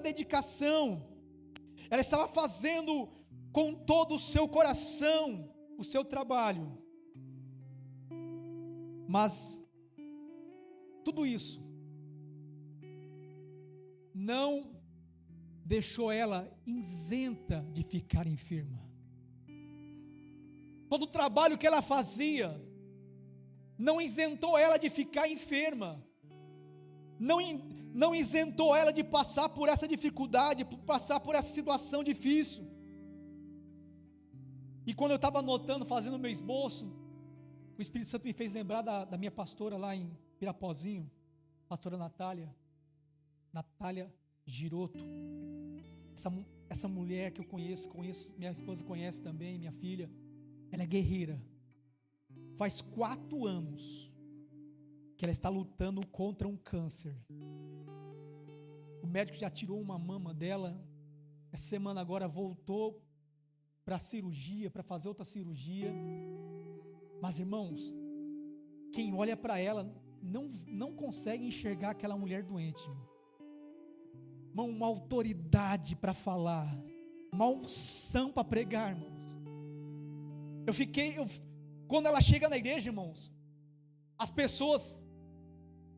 dedicação, ela estava fazendo com todo o seu coração o seu trabalho. Mas tudo isso não deixou ela isenta de ficar enferma. Todo o trabalho que ela fazia não isentou ela de ficar enferma, não isentou ela de passar por essa dificuldade, passar por essa situação difícil. E quando eu estava anotando, fazendo o meu esboço, o Espírito Santo me fez lembrar da minha pastora lá em Pirapozinho, pastora Natália Giroto. Essa mulher que eu conheço, minha esposa conhece também, minha filha, ela é guerreira. Faz 4 anos que ela está lutando contra um câncer. O médico já tirou uma mama dela. Essa semana agora voltou para cirurgia, para fazer outra cirurgia. Mas irmãos, quem olha para ela não consegue enxergar aquela mulher doente. Irmão, uma autoridade para falar, uma unção para pregar, irmãos. Quando ela chega na igreja, irmãos, as pessoas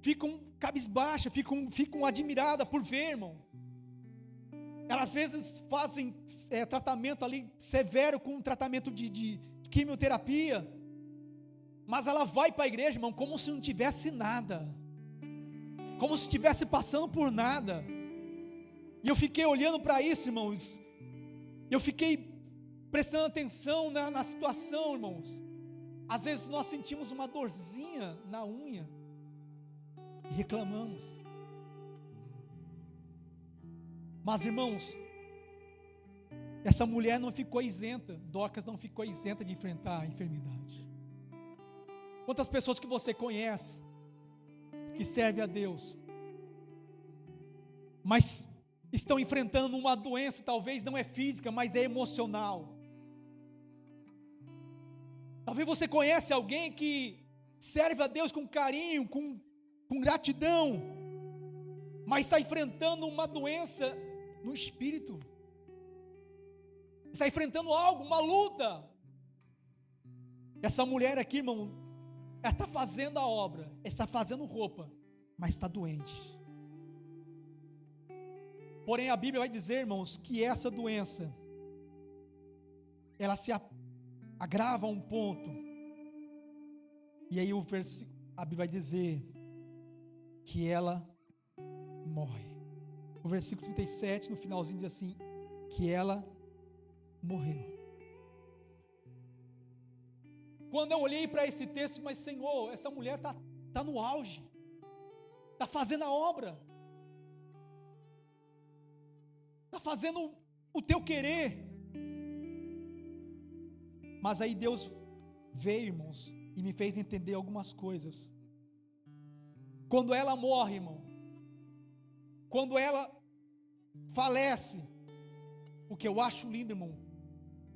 ficam cabisbaixas, ficam admiradas por ver, irmão. Elas às vezes fazem tratamento ali severo, com tratamento de quimioterapia, mas ela vai para a igreja, irmão, como se não tivesse nada, como se estivesse passando por nada. E eu fiquei olhando para isso, irmãos, eu fiquei prestando atenção na situação, irmãos. Às vezes nós sentimos uma dorzinha na unha e reclamamos. Mas irmãos, essa mulher não ficou isenta, Dorcas não ficou isenta de enfrentar a enfermidade. Quantas pessoas que você conhece, que serve a Deus, mas estão enfrentando uma doença, talvez não é física, mas é emocional. Talvez você conhece alguém que serve a Deus com carinho, com gratidão, mas está enfrentando uma doença no espírito, está enfrentando algo, uma luta. Essa mulher aqui, irmão, ela está fazendo a obra, está fazendo roupa, mas está doente. Porém a Bíblia vai dizer, irmãos, que essa doença, ela se agrava a um ponto, e aí a Bíblia vai dizer que ela morre. O versículo 37, no finalzinho, diz assim, que ela morreu. Quando eu olhei para esse texto, mas Senhor, essa mulher está no auge, está fazendo a obra, está fazendo o teu querer. Mas aí Deus veio, irmãos, e me fez entender algumas coisas. Quando ela morre, irmão, quando ela falece, o que eu acho lindo, irmão,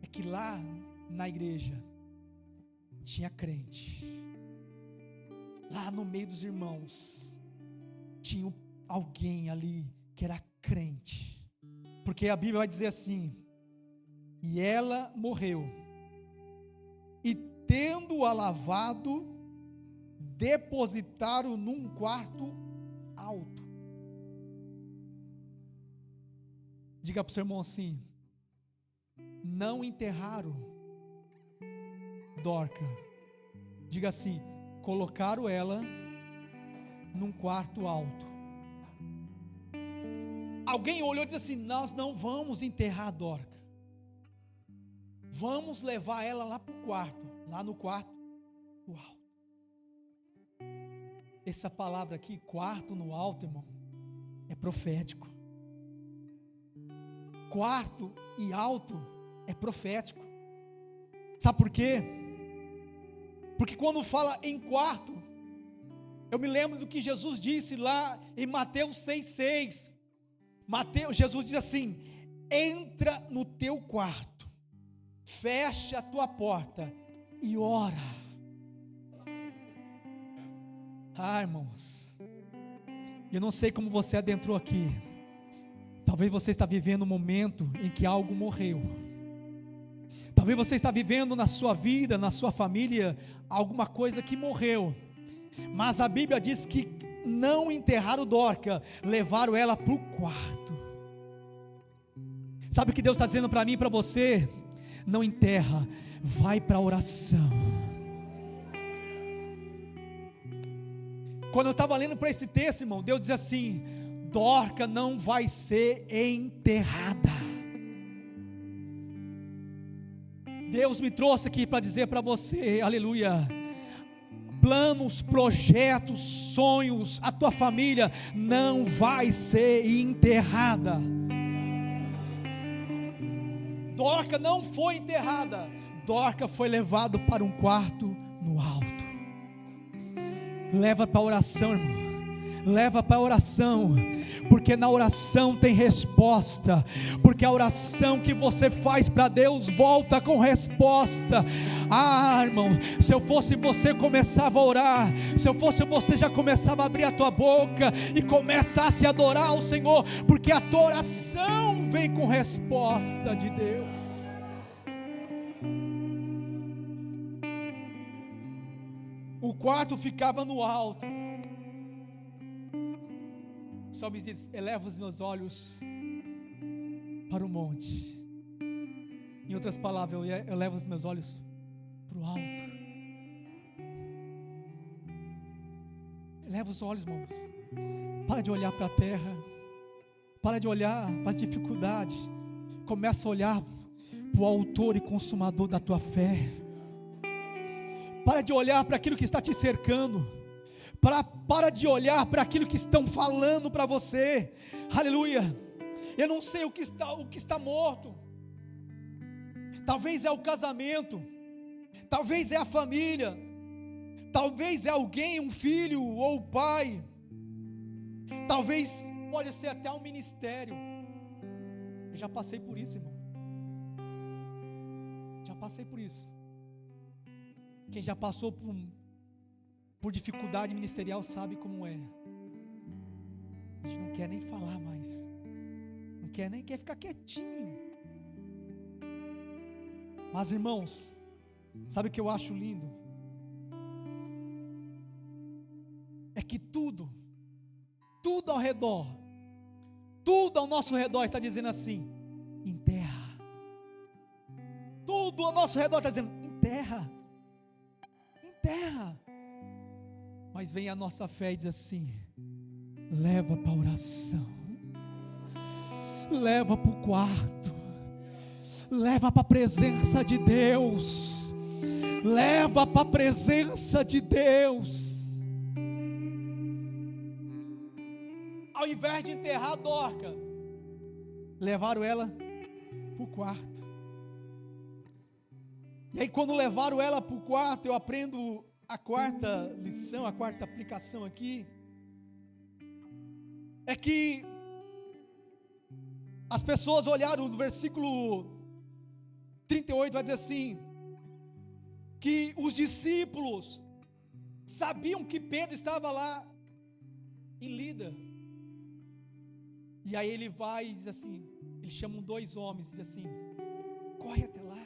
é que lá na igreja tinha crente. Lá no meio dos irmãos tinha alguém ali que era crente. Porque a Bíblia vai dizer assim: e ela morreu, e tendo-a lavado, depositaram num quarto alto. Diga para o seu irmão assim: não enterraram Dorca. Diga assim: colocaram ela num quarto alto. Alguém olhou e disse assim: nós não vamos enterrar a Dorca, vamos levar ela lá para o quarto, lá no quarto do alto. Essa palavra aqui, quarto no alto, irmão, é profético. Quarto e alto é profético. Sabe por quê? Porque quando fala em quarto, eu me lembro do que Jesus disse lá em Mateus 6,6. Jesus diz assim: entra no teu quarto, fecha a tua porta e ora. Irmãos, eu não sei como você adentrou aqui, Talvez você está vivendo um momento em que algo morreu. Talvez você está vivendo na sua vida, na sua família, alguma coisa que morreu. Mas a Bíblia diz que não enterraram Dorca, levaram ela para o quarto. Sabe o que Deus está dizendo para mim e para você? Não enterra, vai para a oração. Quando eu estava lendo para esse texto, irmão, Deus diz assim: Dorca não vai ser enterrada. Deus me trouxe aqui para dizer para você, aleluia, planos, projetos, sonhos, a tua família não vai ser enterrada. Dorca não foi enterrada, Dorca foi levado para um quarto no alto. Leva para a oração, irmão. Leva para a oração, porque na oração tem resposta, porque a oração que você faz para Deus volta com resposta. Irmão, se eu fosse você, começava a orar. Se eu fosse você, já começava a abrir a tua boca e começasse a adorar o Senhor, porque a tua oração vem com resposta de Deus. O quarto ficava no alto. O salmista diz: eleva os meus olhos para o monte. Em outras palavras, eu levo os meus olhos para o alto. Eleva os olhos, irmãos. Para de olhar para a terra. Para de olhar para as dificuldades. Começa a olhar para o autor e consumador da tua fé. Para de olhar para aquilo que está te cercando. Para de olhar para aquilo que estão falando para você. Aleluia. Eu não sei o que está morto. Talvez é o casamento. Talvez é a família. Talvez é alguém, um filho ou o pai. Talvez pode ser até um ministério. Eu já passei por isso, irmão. Já passei por isso. Quem já passou por dificuldade ministerial sabe como é. A gente não quer nem falar mais. Não quer nem ficar quietinho. Mas, irmãos, sabe o que eu acho lindo? É que tudo ao redor, tudo ao nosso redor está dizendo assim: enterra. Tudo ao nosso redor está dizendo: enterra. Enterra. Mas vem a nossa fé e diz assim: leva para a oração, leva para o quarto, leva para a presença de Deus, leva para a presença de Deus. Ao invés de enterrar a Dorca, levaram ela para o quarto. E aí, quando levaram ela para o quarto, eu aprendo a quarta lição, a quarta aplicação aqui, é que as pessoas olharam no versículo 38, vai dizer assim, que os discípulos sabiam que Pedro estava lá em Lida. E aí ele vai e diz assim, eles chamam 2 homens e diz assim: corre até lá,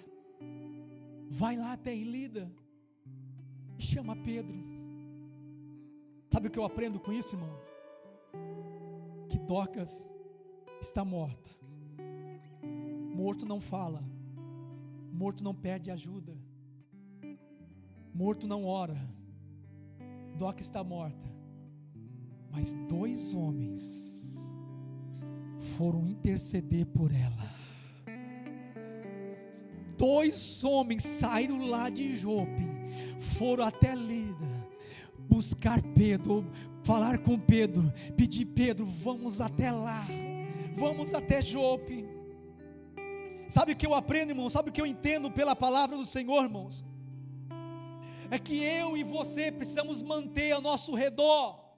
vai lá até Lida e chama Pedro. Sabe o que eu aprendo com isso, irmão? Que Dorcas está morta. Morto não fala, morto não pede ajuda, morto não ora. Dorcas está morta, mas 2 homens foram interceder por ela. 2 homens saíram lá de Jope, foram até Lida, buscar Pedro, falar com Pedro, pedir: Pedro, vamos até lá, vamos até Jope. Sabe o que eu aprendo, irmão? Sabe o que eu entendo pela palavra do Senhor, irmãos? É que eu e você precisamos manter ao nosso redor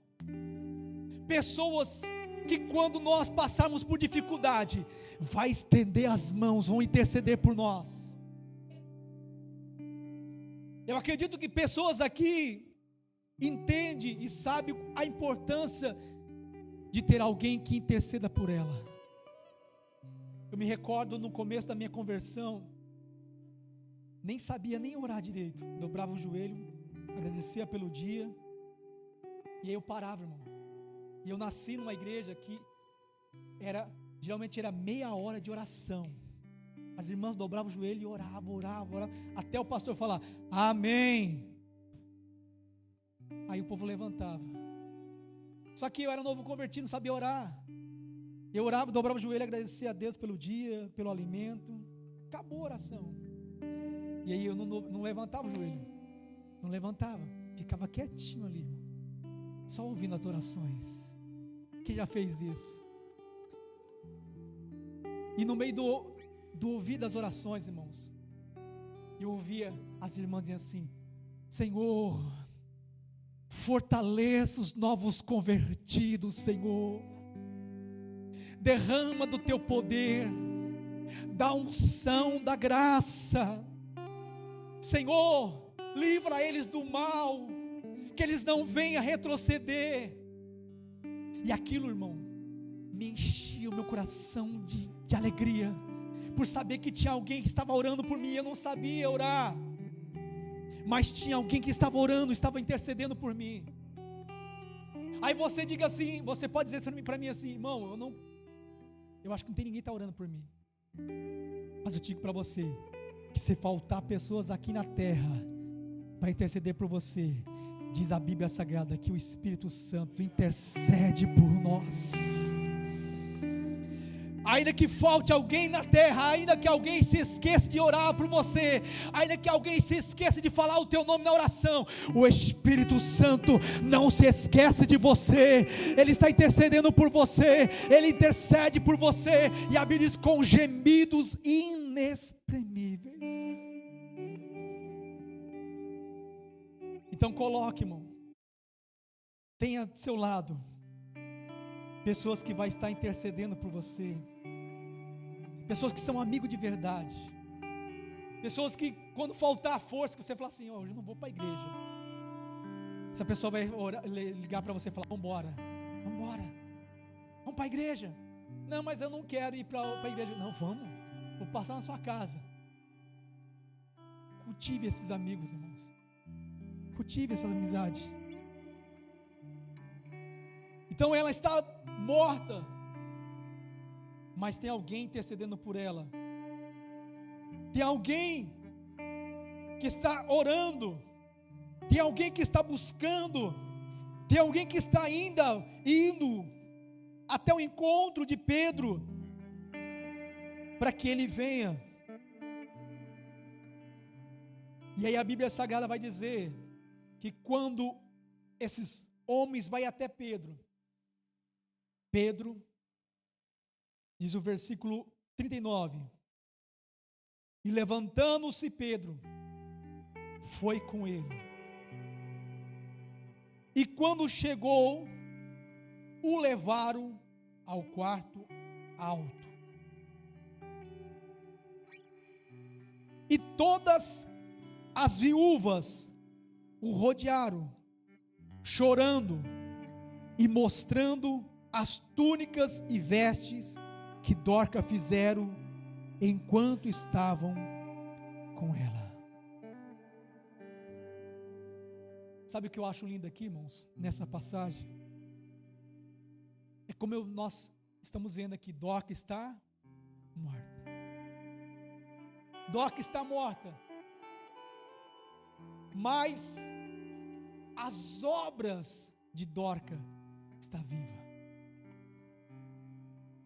pessoas que, quando nós passarmos por dificuldade, vai estender as mãos, vão interceder por nós. Eu acredito que pessoas aqui entendem e sabem a importância de ter alguém que interceda por ela. Eu me recordo no começo da minha conversão, nem sabia nem orar direito, dobrava o joelho, agradecia pelo dia, e aí eu parava, irmão. E eu nasci numa igreja que geralmente era meia hora de oração. As irmãs dobravam o joelho e oravam, até o pastor falar, amém. Aí o povo levantava. Só que eu era novo convertido, não sabia orar. Eu orava, dobrava o joelho, agradecia a Deus pelo dia, pelo alimento. Acabou a oração. E aí eu não levantava o joelho. Não levantava. Ficava quietinho ali, irmão. Só ouvindo as orações. Quem já fez isso? E no meio do ouvir das orações, irmãos, eu ouvia as irmãs dizendo assim, Senhor, fortaleça os novos convertidos, Senhor. Derrama do teu poder, da unção, da graça. Senhor, livra eles do mal, que eles não venham retroceder. E aquilo, irmão, me enchia o meu coração de alegria, por saber que tinha alguém que estava orando por mim. Eu não sabia orar, mas tinha alguém que estava orando, estava intercedendo por mim. Aí você diga assim, você pode dizer para mim assim, irmão, eu acho que não tem ninguém que está orando por mim. Mas eu digo para você, que se faltar pessoas aqui na terra para interceder por você, diz a Bíblia Sagrada que o Espírito Santo intercede por nós. Ainda que falte alguém na terra, ainda que alguém se esqueça de orar por você, ainda que alguém se esqueça de falar o teu nome na oração, o Espírito Santo não se esquece de você. Ele está intercedendo por você, Ele intercede por você, e a Bíblia diz com gemidos inexprimíveis. Então coloque, irmão, tenha do seu lado pessoas que vão estar intercedendo por você, pessoas que são amigos de verdade, pessoas que quando faltar a força, que você fala assim, hoje eu não vou para a igreja, essa pessoa vai ligar para você e falar, vamos embora, vamos para a igreja. Não, mas eu não quero ir para a igreja. Não, vamos, vou passar na sua casa. Cultive esses amigos, irmãos, cultive essa amizade. Então ela está morta, mas tem alguém intercedendo por ela, tem alguém que está orando, tem alguém que está buscando, tem alguém que está ainda indo até o encontro de Pedro, para que ele venha. E aí a Bíblia Sagrada vai dizer que quando esses homens vão até Pedro, diz o versículo 39, e levantando-se Pedro, foi com ele, e quando chegou, o levaram ao quarto alto, e todas as viúvas o rodearam, chorando e mostrando as túnicas e vestes que Dorca fizeram enquanto estavam com ela. Sabe o que eu acho lindo aqui, irmãos, nessa passagem? É como nós estamos vendo aqui, Dorca está morta. Dorca está morta, mas as obras de Dorca estão vivas.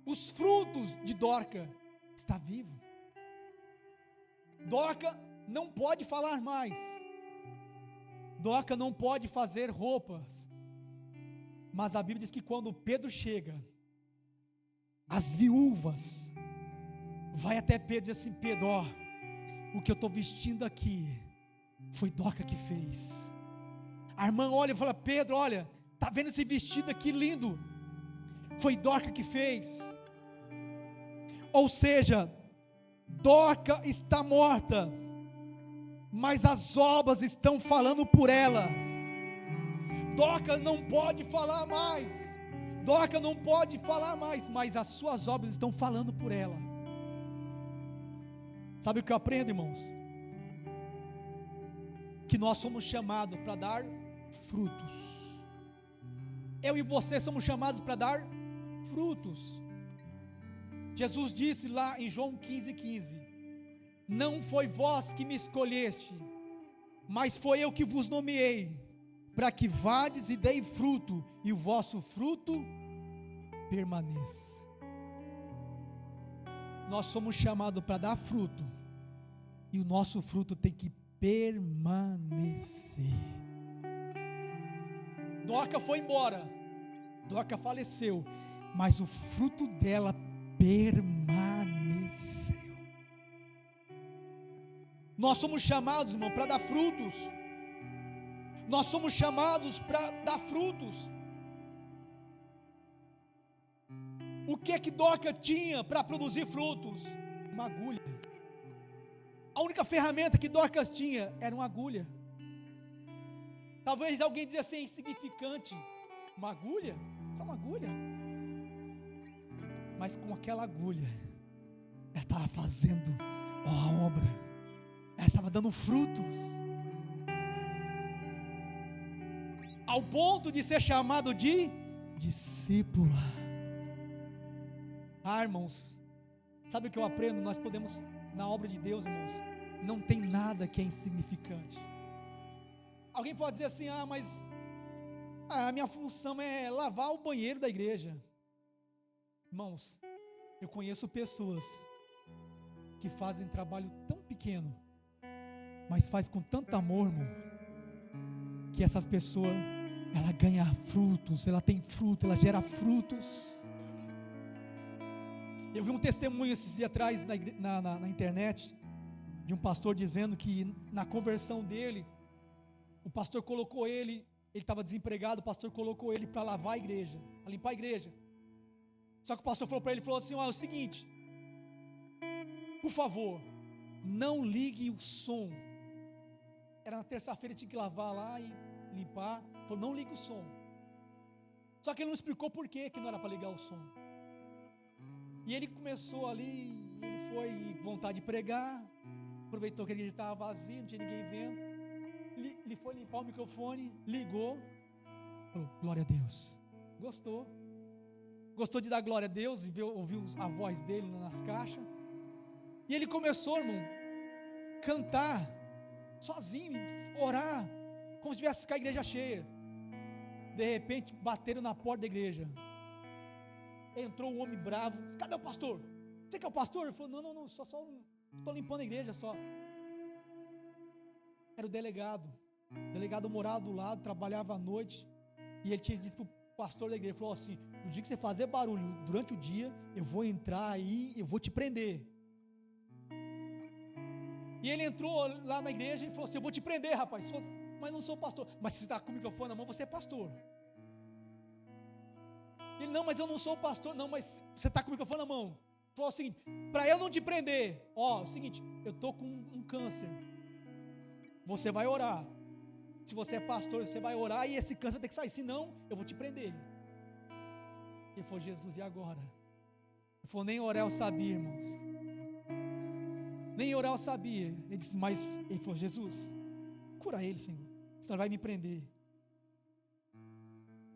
Os frutos de Dorca estão vivos. Dorca não pode falar mais. Dorca não pode fazer roupas. Mas a Bíblia diz que quando Pedro chega, as viúvas vai até Pedro e diz assim, Pedro, ó, o que eu estou vestindo aqui foi Dorca que fez. A irmã olha e fala, Pedro, olha, tá vendo esse vestido aqui lindo? Foi Dorca que fez. Ou seja, Dorca está morta, mas as obras estão falando por ela. Dorca não pode falar mais, Dorca não pode falar mais, mas as suas obras estão falando por ela. Sabe o que eu aprendo, irmãos? Que nós somos chamados para dar frutos. Eu e você somos chamados para dar frutos. Jesus disse lá em João 15:15: não foi vós que me escolheste, mas foi eu que vos nomeei, para que vades e dei fruto, e o vosso fruto permaneça. Nós somos chamados para dar fruto, e o nosso fruto tem que permanecer. Dorca foi embora, Dorca faleceu, mas o fruto dela permaneceu. Nós somos chamados, irmão, para dar frutos. Nós somos chamados para dar frutos. O que é que Dorca tinha para produzir frutos? Uma agulha. A única ferramenta que Dorcas tinha era uma agulha. Talvez alguém dizia assim, insignificante. Uma agulha? Só uma agulha? Mas com aquela agulha, ela estava fazendo a obra. Ela estava dando frutos. Ao ponto de ser chamado de discípula. Irmãos, sabe o que eu aprendo? Nós podemos, na obra de Deus, irmãos, não tem nada que é insignificante. Alguém pode dizer assim, mas a minha função é lavar o banheiro da igreja. Irmãos, eu conheço pessoas que fazem trabalho tão pequeno, mas faz com tanto amor, irmão, que essa pessoa, ela ganha frutos, ela tem fruto, ela gera frutos. Eu vi um testemunho esses dias atrás na internet, de um pastor dizendo que na conversão dele, o pastor colocou ele estava desempregado, o pastor colocou ele para lavar a igreja, para limpar a igreja. Só que o pastor falou para ele, falou assim, é o seguinte, por favor, não ligue o som. Era na terça-feira, tinha que lavar lá e limpar. Falou, não ligue o som. Só que ele não explicou por que não era para ligar o som. E ele começou ali, ele foi com vontade de pregar, aproveitou que a igreja estava vazia, não tinha ninguém vendo. Ele foi limpar o microfone, ligou, falou, glória a Deus. Gostou de dar glória a Deus e ouviu a voz dele nas caixas. E ele começou, irmão, cantar sozinho, orar, como se tivesse com a igreja cheia. De repente bateram na porta da igreja. Entrou um homem bravo, cadê o pastor? Você que é o pastor? Ele falou, não, só estou limpando a igreja só. Era o delegado. O delegado morava do lado, trabalhava à noite. E ele tinha dito para o pastor da igreja, ele falou assim, no dia que você fazer barulho durante o dia, eu vou entrar aí, eu vou te prender. E ele entrou lá na igreja e falou assim, eu vou te prender, rapaz, mas não sou pastor. Mas se você está com o microfone na mão, você é pastor. Ele, não, mas eu não sou pastor. Não, mas você está com o microfone na mão. Ele falou o seguinte, para eu não te prender, é o seguinte, eu estou com um câncer. Você vai orar. Se você é pastor, você vai orar e esse câncer tem que sair, senão eu vou te prender. Ele falou, Jesus, e agora? Ele falou, nem orar eu sabia, irmãos. Nem orar eu sabia. Ele disse, mas ele falou, Jesus, cura ele, Senhor, senão vai me prender.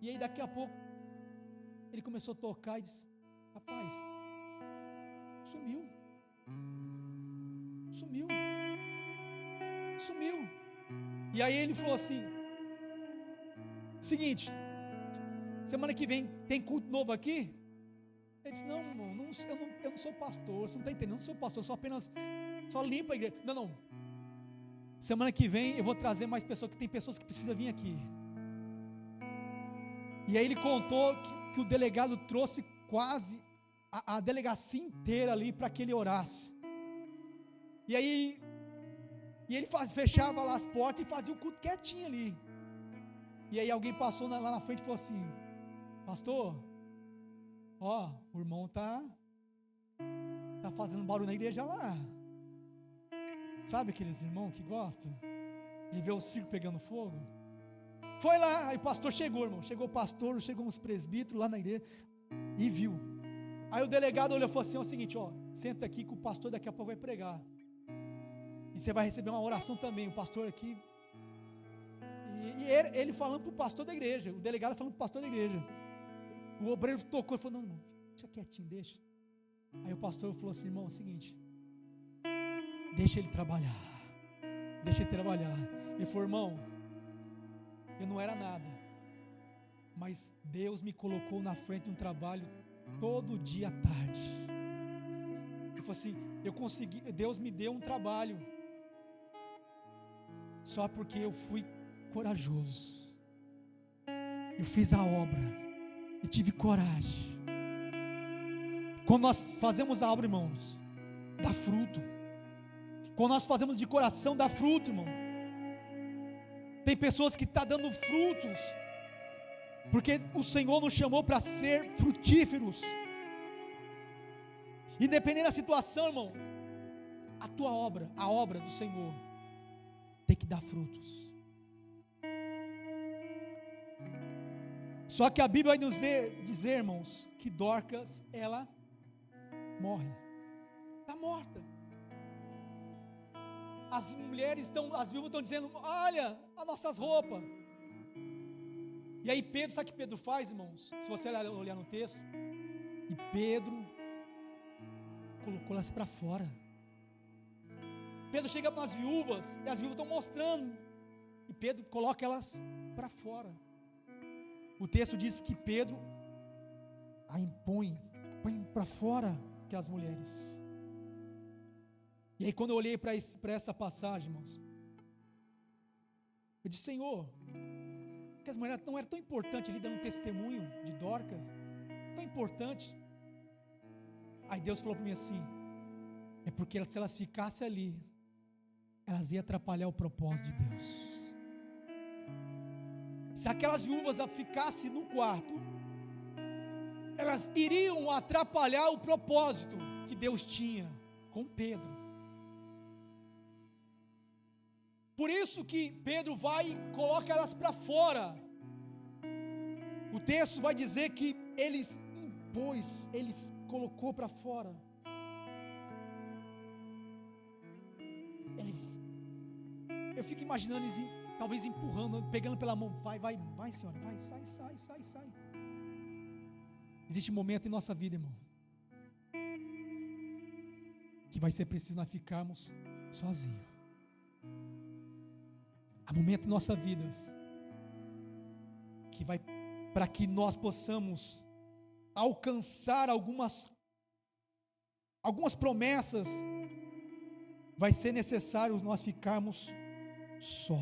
E aí daqui a pouco ele começou a tocar e disse, rapaz, sumiu. E aí ele falou assim, seguinte, semana que vem tem culto novo aqui? Ele disse, não, irmão, eu não sou pastor, você não está entendendo, eu não sou pastor, eu só limpo a igreja. Não, semana que vem eu vou trazer mais pessoas, que tem pessoas que precisam vir aqui. E aí ele contou que o delegado trouxe quase a delegacia inteira ali para que ele orasse. E aí ele fechava lá as portas e fazia o culto quietinho ali. E aí alguém passou lá na frente e falou assim, pastor, o irmão tá fazendo barulho na igreja lá. Sabe aqueles irmãos que gostam de ver o circo pegando fogo? Foi lá, aí o pastor chegou, irmão. Chegou o pastor, chegou uns presbíteros lá na igreja e viu. Aí o delegado olhou e falou assim, é o seguinte, senta aqui que o pastor daqui a pouco vai pregar. E você vai receber uma oração também. O pastor aqui. E ele falando para o pastor da igreja. O delegado falando para o pastor da igreja. O obreiro tocou e falou: não, deixa quietinho, deixa. Aí o pastor falou assim: irmão, é o seguinte, deixa ele trabalhar. Deixa ele trabalhar. Ele falou: irmão, eu não era nada, mas Deus me colocou na frente de um trabalho todo dia à tarde. Ele falou assim: eu consegui, Deus me deu um trabalho só porque eu fui corajoso. Eu fiz a obra e tive coragem. Quando nós fazemos a obra, irmãos, dá fruto. Quando nós fazemos de coração, dá fruto, irmão. Tem pessoas que estão dando frutos, porque o Senhor nos chamou para ser frutíferos. Independente da situação, irmão, a tua obra, a obra do Senhor, tem que dar frutos. Só que a Bíblia vai nos dizer, irmãos, que Dorcas, ela morre. Está morta. As mulheres estão, as viúvas estão dizendo: olha as nossas roupas. E aí Pedro, sabe o que Pedro faz, irmãos? Se você olhar no texto, e Pedro colocou elas para fora. Pedro chega para as viúvas, e as viúvas estão mostrando, e Pedro coloca elas para fora. O texto diz que Pedro a põe para fora aquelas mulheres. E aí quando eu olhei para essa passagem, irmãos, eu disse: Senhor, que as mulheres não eram tão importantes ali dando testemunho de Dorcas, tão importante. Aí Deus falou para mim assim: é porque se elas ficassem ali, elas iam atrapalhar o propósito de Deus. Se aquelas viúvas ficassem no quarto, elas iriam atrapalhar o propósito que Deus tinha com Pedro. Por isso que Pedro vai e coloca elas para fora. O texto vai dizer que eles colocou para fora. Eu fico imaginando eles talvez empurrando, pegando pela mão: vai senhora, vai, sai. Existe um momento em nossa vida, irmão, que vai ser preciso nós ficarmos sozinhos. Há momento em nossa vida que vai, para que nós possamos alcançar algumas promessas, vai ser necessário nós ficarmos só.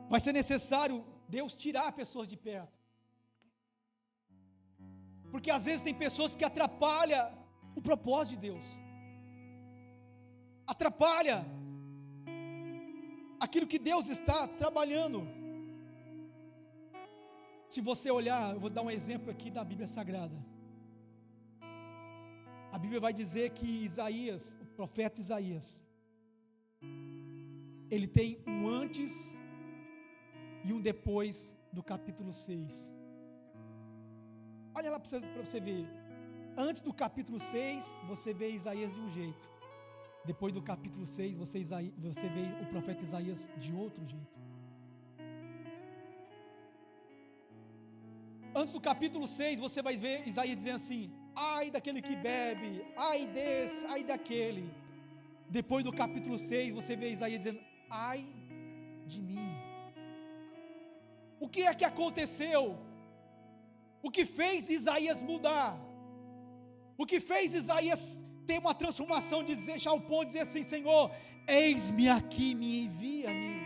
Vai ser necessário Deus tirar pessoas de perto. Porque às vezes tem pessoas que atrapalham o propósito de Deus. Atrapalha aquilo que Deus está trabalhando. Se você olhar, eu vou dar um exemplo aqui da Bíblia Sagrada. A Bíblia vai dizer que Isaías, o profeta Isaías, ele tem um antes e um depois do capítulo 6. Olha lá para você ver. Antes do capítulo 6, você vê Isaías de um jeito. Depois do capítulo 6, você vê o profeta Isaías de outro jeito. Antes do capítulo 6, você vai ver Isaías dizendo assim: ai daquele que bebe, ai desse, ai daquele. Depois do capítulo 6, você vê Isaías dizendo: ai de mim. O que é que aconteceu? O que fez Isaías mudar? O que fez Isaías ter uma transformação, de deixar o ponto, dizer assim: Senhor, eis-me aqui, me envia-me.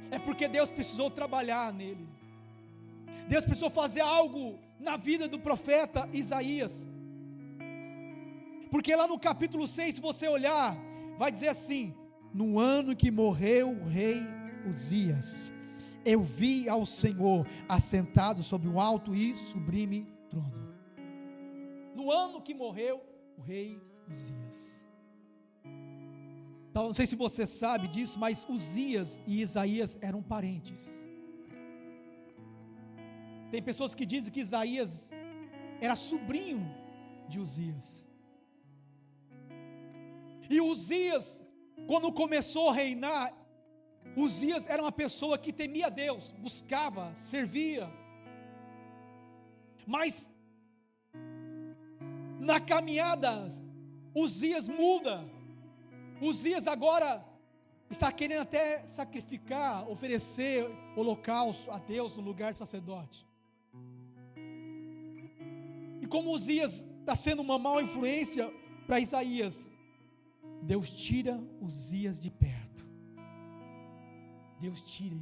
É porque Deus precisou trabalhar nele. Deus precisou fazer algo na vida do profeta Isaías. Porque lá no capítulo 6, se você olhar, vai dizer assim: no ano que morreu o rei Uzias, eu vi ao Senhor assentado sobre um alto e sublime trono. No ano que morreu o rei Uzias. Então, não sei se você sabe disso, mas Uzias e Isaías eram parentes. Tem pessoas que dizem que Isaías era sobrinho de Uzias. E Uzias, quando começou a reinar, Uzias era uma pessoa que temia Deus, buscava, servia. Mas na caminhada, Uzias muda. Uzias agora está querendo até sacrificar, oferecer holocausto a Deus no lugar de sacerdote. E como Uzias está sendo uma má influência para Isaías, Deus tira Uzias de perto. Deus tira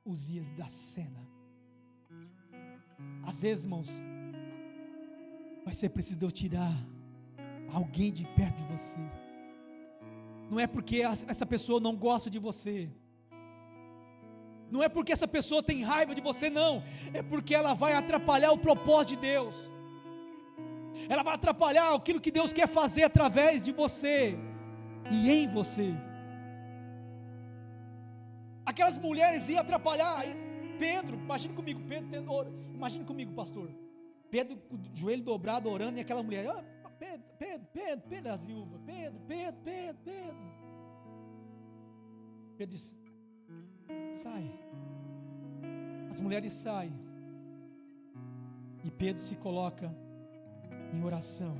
Uzias da cena. Às vezes, irmãos, vai ser preciso Deus tirar alguém de perto de você. Não é porque essa pessoa não gosta de você, não é porque essa pessoa tem raiva de você, não. É porque ela vai atrapalhar o propósito de Deus. Ela vai atrapalhar aquilo que Deus quer fazer através de você e em você. Aquelas mulheres iam atrapalhar Pedro. Imagine comigo, imagine comigo, pastor. Pedro com o joelho dobrado orando, e aquela mulher: Pedro, as viúvas, Pedro. Pedro disse: sai. As mulheres saem, e Pedro se coloca em oração.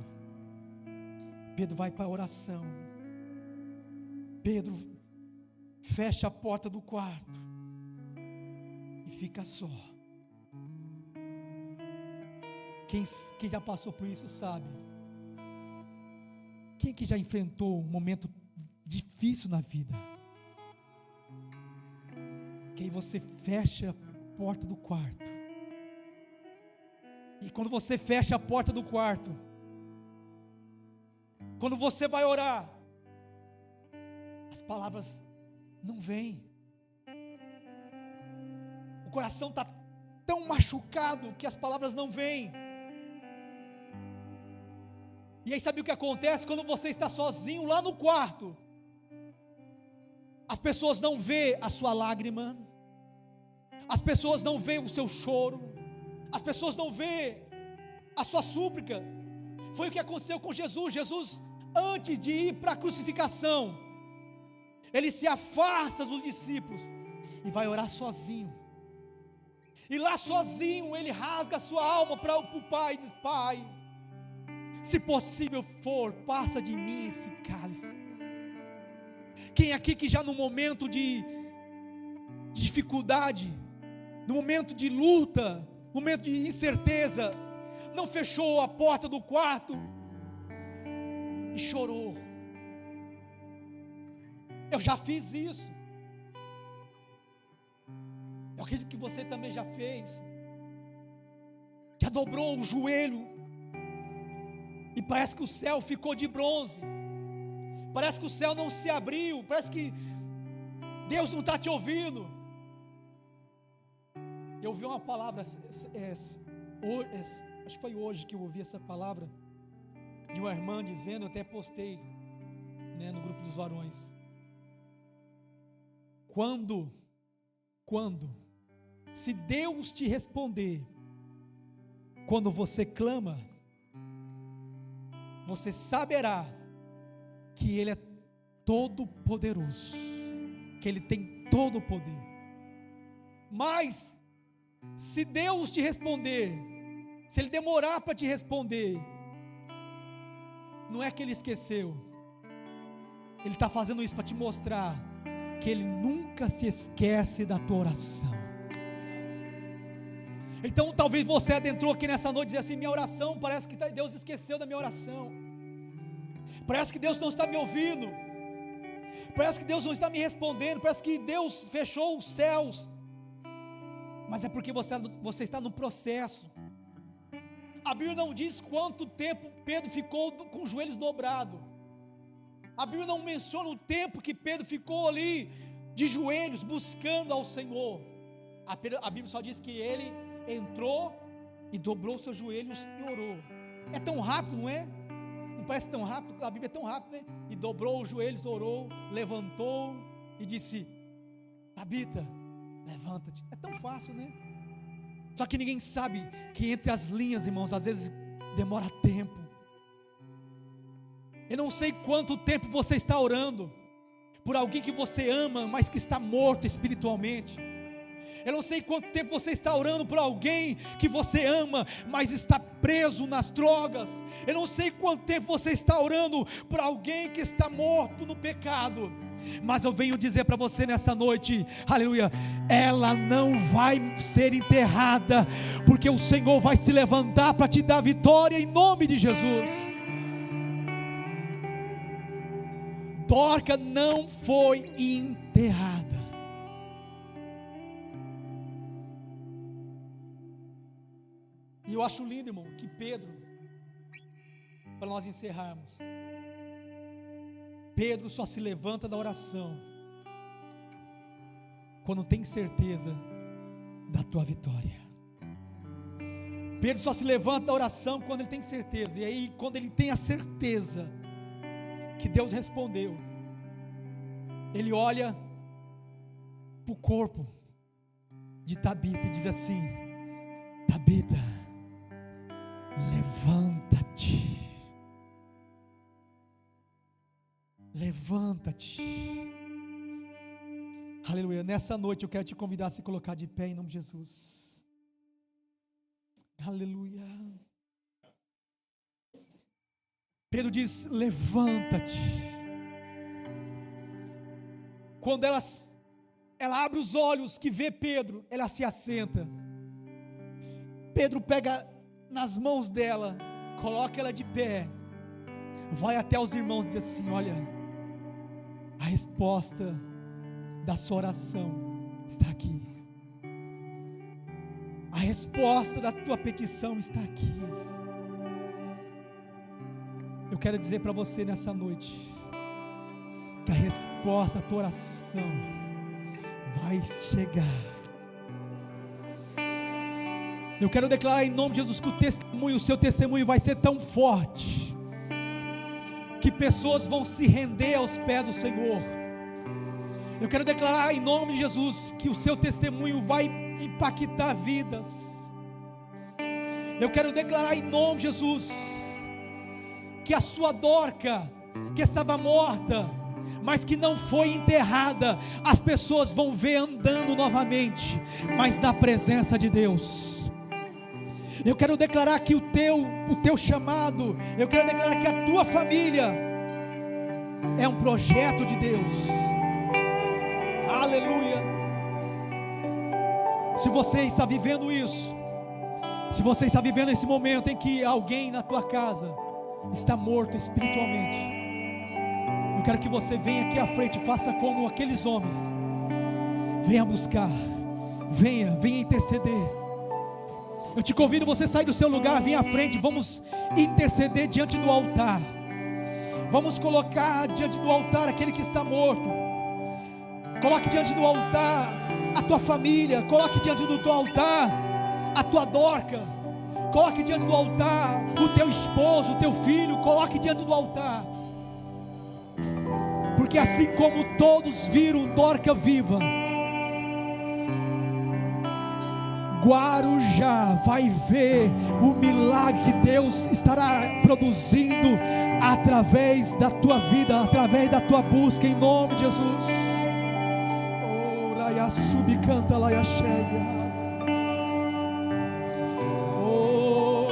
Pedro vai para a oração. Pedro fecha a porta do quarto e fica só. Quem já passou por isso sabe. Quem que já enfrentou um momento difícil na vida? Que aí você fecha a porta do quarto. E quando você fecha a porta do quarto, quando você vai orar, as palavras não vêm. O coração está tão machucado que as palavras não vêm. E aí sabe o que acontece? Quando você está sozinho lá no quarto, as pessoas não vê a sua lágrima, as pessoas não veem o seu choro, as pessoas não vê a sua súplica. Foi o que aconteceu com Jesus. Jesus, antes de ir para a crucificação, ele se afasta dos discípulos e vai orar sozinho. E lá sozinho ele rasga a sua alma para o Pai e diz: Pai, se possível for, passa de mim esse cálice. Quem aqui que já no momento de dificuldade, no momento de luta, no momento de incerteza, não fechou a porta do quarto e chorou? Eu já fiz isso. Eu acredito que você também já fez. Já dobrou o joelho e parece que o céu ficou de bronze. Parece que o céu não se abriu. Parece que Deus não está te ouvindo. Eu ouvi uma palavra, acho que foi hoje que eu ouvi essa palavra, de uma irmã dizendo, eu até postei, no grupo dos varões. Quando, se Deus te responder, quando você clama, você saberá que Ele é todo poderoso, que Ele tem todo o poder. Mas, se Deus te responder, se Ele demorar para te responder, não é que Ele esqueceu, Ele está fazendo isso para te mostrar que Ele nunca se esquece da tua oração. Então talvez você adentrou aqui nessa noite e diz assim: minha oração, parece que Deus esqueceu da minha oração, parece que Deus não está me ouvindo, parece que Deus não está me respondendo, parece que Deus fechou os céus. Mas é porque você está no processo. A Bíblia não diz quanto tempo Pedro ficou com os joelhos dobrados. A Bíblia não menciona o tempo que Pedro ficou ali de joelhos buscando ao Senhor. A Bíblia só diz que ele entrou e dobrou seus joelhos e orou. É tão rápido, não é? Não parece tão rápido? A Bíblia é tão rápida, né? E dobrou os joelhos, orou, levantou e disse: Tabita, levanta-te. É tão fácil, né? Só que ninguém sabe que entre as linhas, irmãos, às vezes demora tempo. Eu não sei quanto tempo você está orando por alguém que você ama, mas que está morto espiritualmente. Eu não sei quanto tempo você está orando por alguém que você ama, mas está preso nas drogas. Eu não sei quanto tempo você está orando por alguém que está morto no pecado. Mas eu venho dizer para você nessa noite, aleluia, ela não vai ser enterrada, porque o Senhor vai se levantar para te dar vitória em nome de Jesus. Dorca não foi enterrada. E eu acho lindo, irmão, que Pedro, para nós encerrarmos, Pedro só se levanta da oração quando tem certeza da tua vitória. Pedro só se levanta da oração quando ele tem certeza. E aí, quando ele tem a certeza que Deus respondeu, ele olha para o corpo de Tabita e diz assim: Tabita, levanta-te. Levanta-te. Aleluia. Nessa noite eu quero te convidar a se colocar de pé em nome de Jesus. Aleluia. Pedro diz: levanta-te. Quando ela abre os olhos que vê Pedro, ela se assenta. Pedro pega nas mãos dela, coloca ela de pé, vai até os irmãos e diz assim: olha, a resposta da sua oração está aqui. A resposta da tua petição está aqui. Eu quero dizer para você nessa noite que a resposta da tua oração vai chegar. Eu quero declarar em nome de Jesus que o seu testemunho vai ser tão forte que pessoas vão se render aos pés do Senhor. Eu quero declarar em nome de Jesus que o seu testemunho vai impactar vidas. Eu quero declarar em nome de Jesus que a sua Dorca, que estava morta, mas que não foi enterrada, as pessoas vão ver andando novamente, mas na presença de Deus. Eu quero declarar que o teu chamado, eu quero declarar que a tua família é um projeto de Deus. Aleluia. Se você está vivendo isso, se você está vivendo esse momento em que alguém na tua casa está morto espiritualmente, eu quero que você venha aqui à frente e faça como aqueles homens. Venha buscar, venha interceder. Eu te convido você a sair do seu lugar, vir à frente, vamos interceder diante do altar. Vamos colocar diante do altar aquele que está morto. Coloque diante do altar a tua família, coloque diante do teu altar a tua Dorca, coloque diante do altar o teu esposo, o teu filho, coloque diante do altar. Porque assim como todos viram Dorca viva, Guarujá vai ver o milagre que Deus estará produzindo através da tua vida, através da tua busca, em nome de Jesus. Oh, Raya subcanta Laia Chegas. Oh,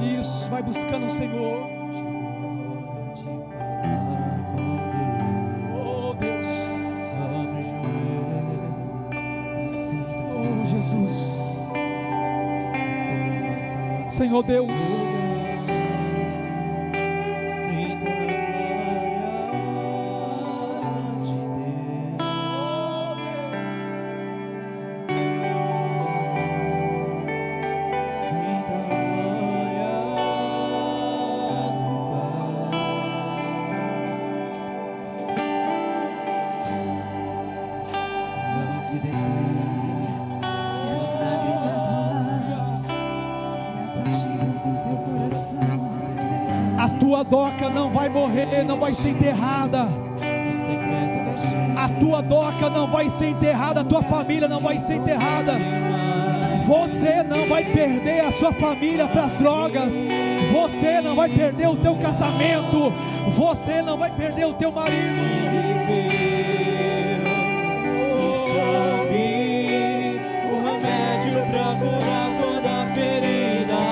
isso, vai buscando o Senhor. Jesus, Senhor Deus, sinta a glória de Deus, sinta a glória do Pai, não se detenha. A tua Dorca não vai morrer, não vai ser enterrada. A tua Dorca não vai ser enterrada, a tua família não vai ser enterrada. Você não vai perder a sua família para as drogas. Você não vai perder o teu casamento. Você não vai perder o teu marido. E sabe o remédio para curar toda ferida.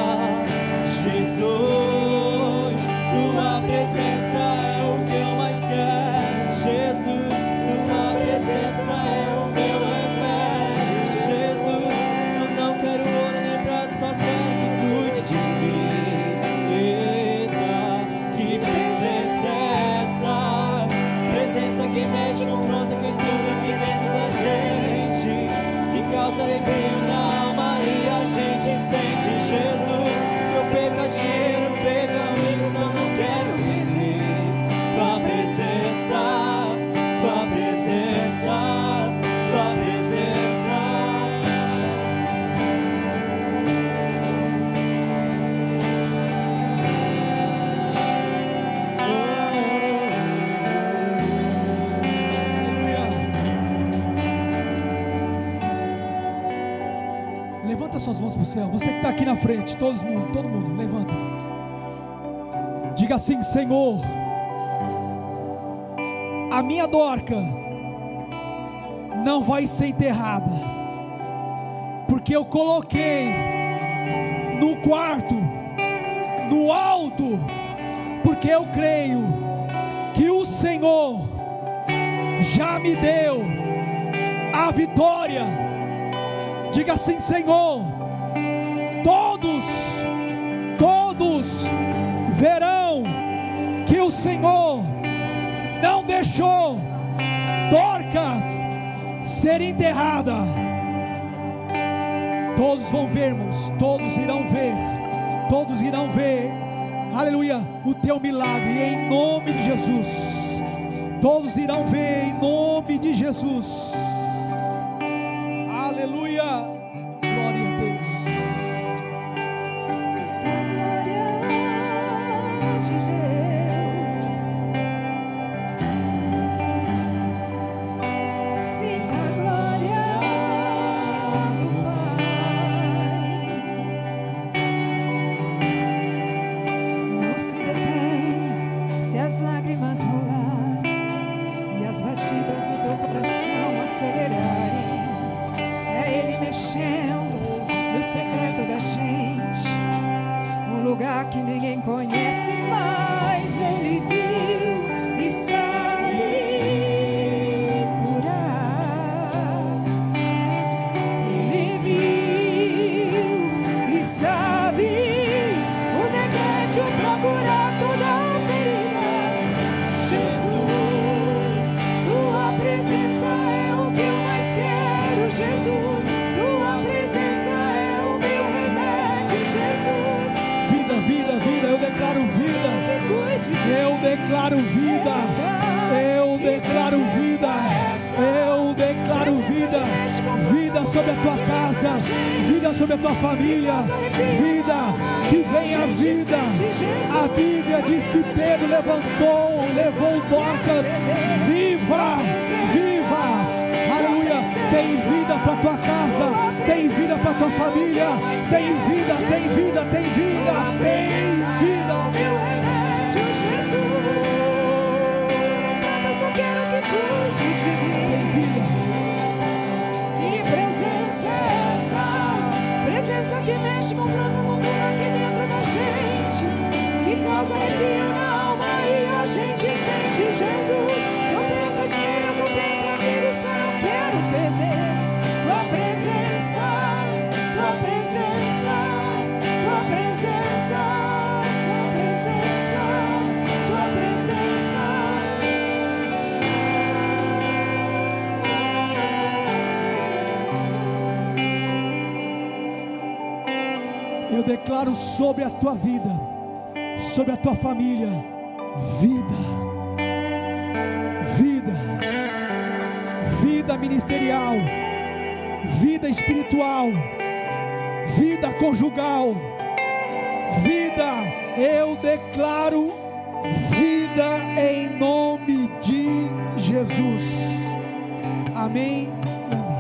Jesus, tua presença é o que eu mais quero. Jesus, tua presença é o meu remédio. Jesus, eu não quero ouro nem prata, só quero que cuide de mim. Eita, que presença é essa? Presença que mexe, confronta, que tudo aqui dentro da gente, que causa arrepio na alma e a gente sente. Jesus, eu perco dinheiro, perco amigo, só não quero viver. Tua presença, tua presença, tua presença. Levanta suas mãos para o céu. Você que está aqui na frente, todo mundo, levanta. Diga assim: Senhor, a minha Dorca não vai ser enterrada, porque eu coloquei no quarto, no alto, porque eu creio que o Senhor já me deu a vitória. Diga assim: Senhor, todos verão que o Senhor não deixou Dorcas ser enterrada. Todos vão ver, irmãos, todos irão ver, aleluia, o teu milagre, em nome de Jesus. Todos irão ver, em nome de Jesus. Aleluia, glória a Deus. Sinta a glória do Pai. Não se detém se as lágrimas rolarem e as batidas do seu coração acelerarem. É Ele mexendo no secreto da gente, um lugar que ninguém conhece, mas Ele viu e sabe curar. Ele viu e sabe o remédio pra curar toda a ferida. Jesus, tua presença é o que eu mais quero. Jesus, tua presença é o meu remédio. Jesus, Vida, vida, vida, eu declaro vida. Eu declaro vida. Eu declaro vida. Eu declaro vida. Vida sobre a tua casa. Vida sobre a tua família. Vida que vem a vida. A Bíblia diz que Pedro levou Dorcas. Viva, viva. Aleluia. Tem vida para tua casa. Tem vida para tua família. Tem vida, tem vida, tem vida. Tem vida. meu remédio, Jesus. Eu só quero que cuide de mim. Que presença é essa? Presença que mexe, confronta, cultura aqui dentro da gente, que causa arrepio na alma e a gente sente. Jesus, não perca dinheiro, não perca amigo, só não quero perder tua presença, tua presença, tua presença, tua presença, tua presença. Eu declaro sobre a tua vida, sobre a tua família, vida, vida, vida ministerial, vida espiritual, vida conjugal, vida. Eu declaro vida em nome de Jesus. Amém. Amém.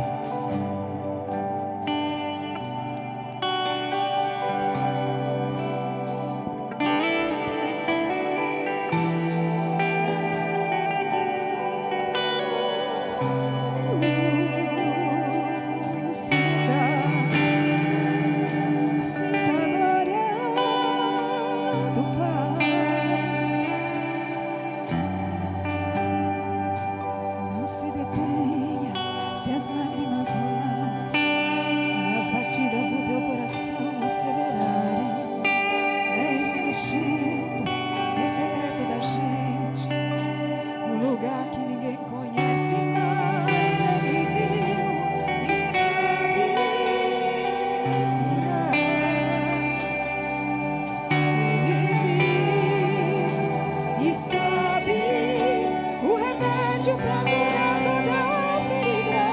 mexido no secreto da gente, um lugar que ninguém conhece, mas Ele viu e sabe curar. Ele viu e sabe o remédio para curar toda ferida.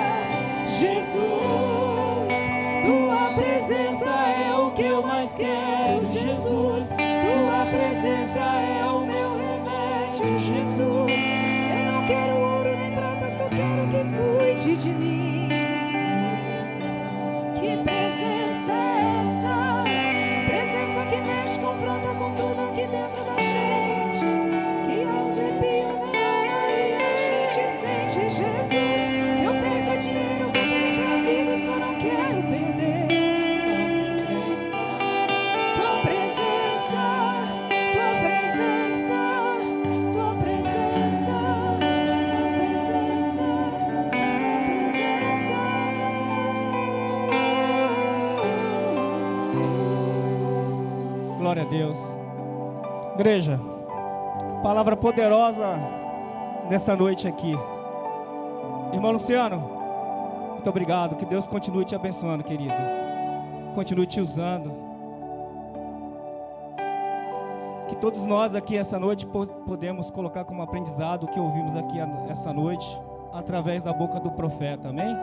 Jesus, tua presença é o que eu mais quero. Jesus, tua presença é o meu remédio. Jesus, eu não quero ouro nem prata, só quero que cuide de mim. Que presença é essa? Presença que mexe, confronta com tudo aqui dentro da gente, que arrepia na alma e a gente sente. Jesus, eu perco dinheiro, eu perco amigos, só não quero perder tua presença, tua presença, tua presença, tua presença, tua presença. Glória a Deus. Igreja, palavra poderosa nessa noite aqui. Irmão Luciano, muito obrigado. Que Deus continue te abençoando, querido. Continue te usando. Que todos nós aqui essa noite podemos colocar como aprendizado o que ouvimos aqui essa noite, através da boca do profeta, amém?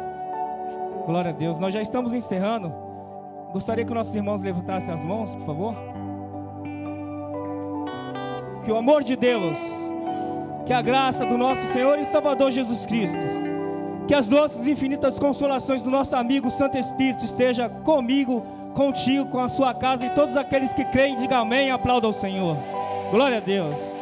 Glória a Deus. Nós já estamos encerrando. Gostaria que nossos irmãos levantassem as mãos, por favor. Que o amor de Deus, que a graça do nosso Senhor e Salvador Jesus Cristo, que as doces e infinitas consolações do nosso amigo Santo Espírito esteja comigo, contigo, com a sua casa e todos aqueles que creem, digam amém e aplaudam o Senhor. Glória a Deus.